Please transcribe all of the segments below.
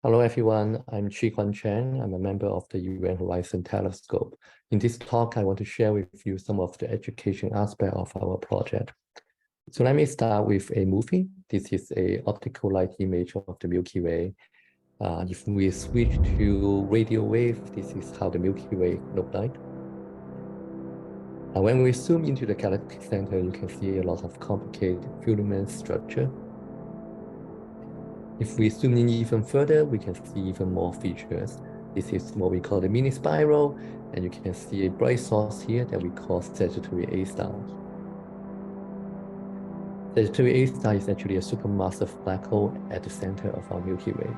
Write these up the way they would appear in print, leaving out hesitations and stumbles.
Hello, everyone. I'm Chi-Kwan. I'm a member of the UN Horizon Telescope. In this talk, I want to share with you some of the education aspect of our project. So let me start with a movie. This is an optical light image of the Milky Way. If we switch to radio wave, this is how the Milky Way look like. When we zoom into the galactic center, you can see a lot of complicated filament structure. If we zoom in even further, we can see even more features. This is what we call the mini spiral, and you can see a bright source here that we call Sagittarius A star. Sagittarius A star is actually a supermassive black hole at the center of our Milky Way.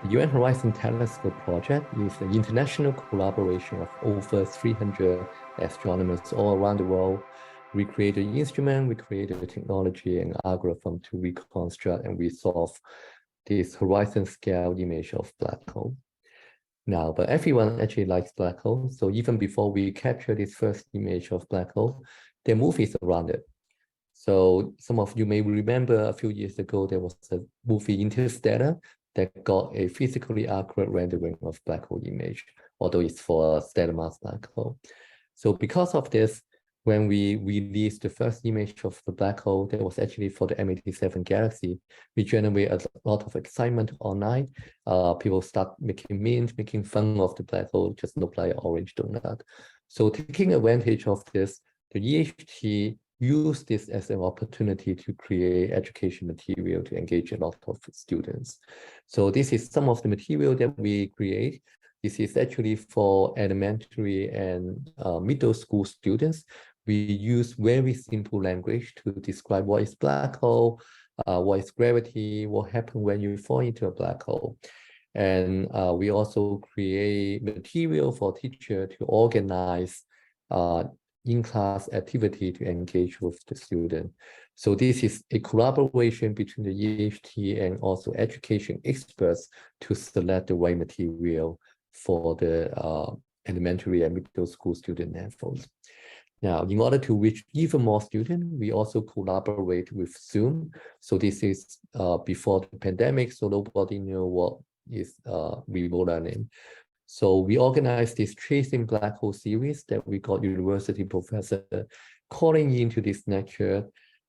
The UN Horizon Telescope project is an international collaboration of over 300 astronomers all around the world. We create an instrument, we create a technology and algorithm to reconstruct and resolve this horizon scale image of black hole. Now, but everyone actually likes black holes. So even before we capture this first image of black hole, there are movies around it. So some of you may remember a few years ago, there was a movie Interstellar that got a physically accurate rendering of black hole image, although it's for a stellar mass black hole. So because of this, when we released the first image of the black hole, that was actually for the M87 galaxy, we generated a lot of excitement online. People start making memes, making fun of the black hole, just look like an orange donut. So taking advantage of this, the EHT used this as an opportunity to create education material to engage a lot of students. So this is some of the material that we create. This is actually for elementary and middle school students. We use very simple language to describe what is black hole, what is gravity, what happens when you fall into a black hole. And we also create material for teacher to organize in-class activity to engage with the student. So this is a collaboration between the EHT and also education experts to select the right material for the elementary and middle school student levels. Now, in order to reach even more students, we also collaborate with Zoom. So this is before the pandemic, so nobody knew what is remote learning. So we organized this Tracing Black Hole series that we got university professor calling into this lecture.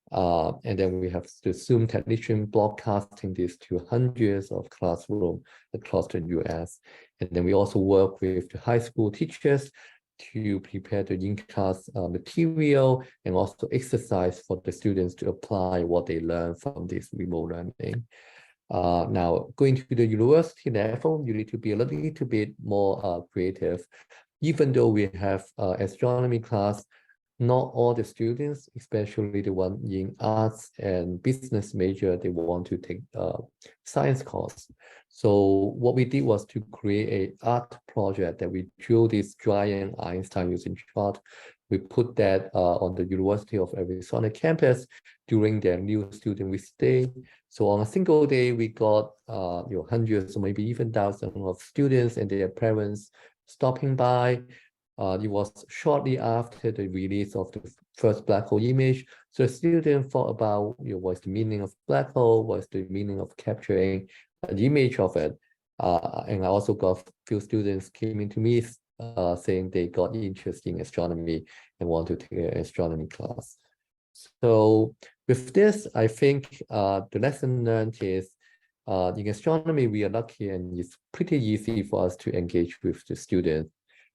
And then we have the Zoom technician broadcasting this to hundreds of classrooms across the US. And then we also work with the high school teachers to prepare the in-class material and also exercise for the students to apply what they learn from this remote learning. Now, going to the university level, you need to be a little bit more creative. Even though we have astronomy class, not all the students, especially the one in arts and business major, they want to take science course. So what we did was to create an art project that we drew this giant Einstein using chart. We put that on the University of Arizona campus during their new student week day. So on a single day, we got hundreds or maybe even thousands of students and their parents stopping by. It was shortly after the release of the first black hole image. So the student thought about what's the meaning of black hole, what's the meaning of capturing an image of it. And I also got a few students came into me saying they got interested in astronomy and want to take an astronomy class. So with this, I think the lesson learned is in astronomy, we are lucky and it's pretty easy for us to engage with the students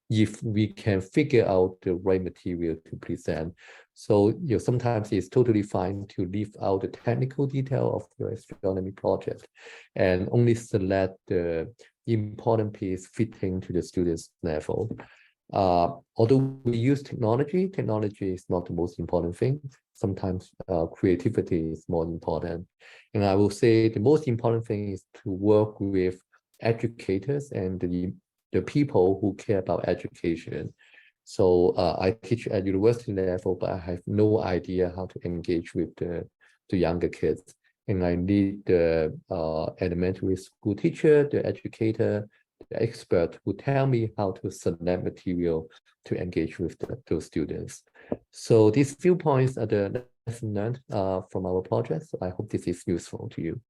if we can figure out the right material to present. So sometimes it's totally fine to leave out the technical detail of your astronomy project and only select the important piece fitting to the student's level. Although we use technology is not the most important thing. Sometimes creativity is more important. And I will say the most important thing is to work with educators and the people who care about education. So I teach at university level, but I have no idea how to engage with the younger kids. And I need the elementary school teacher, the educator, the expert who tell me how to select material to engage with those students. So these few points are the lesson learned from our project. So I hope this is useful to you.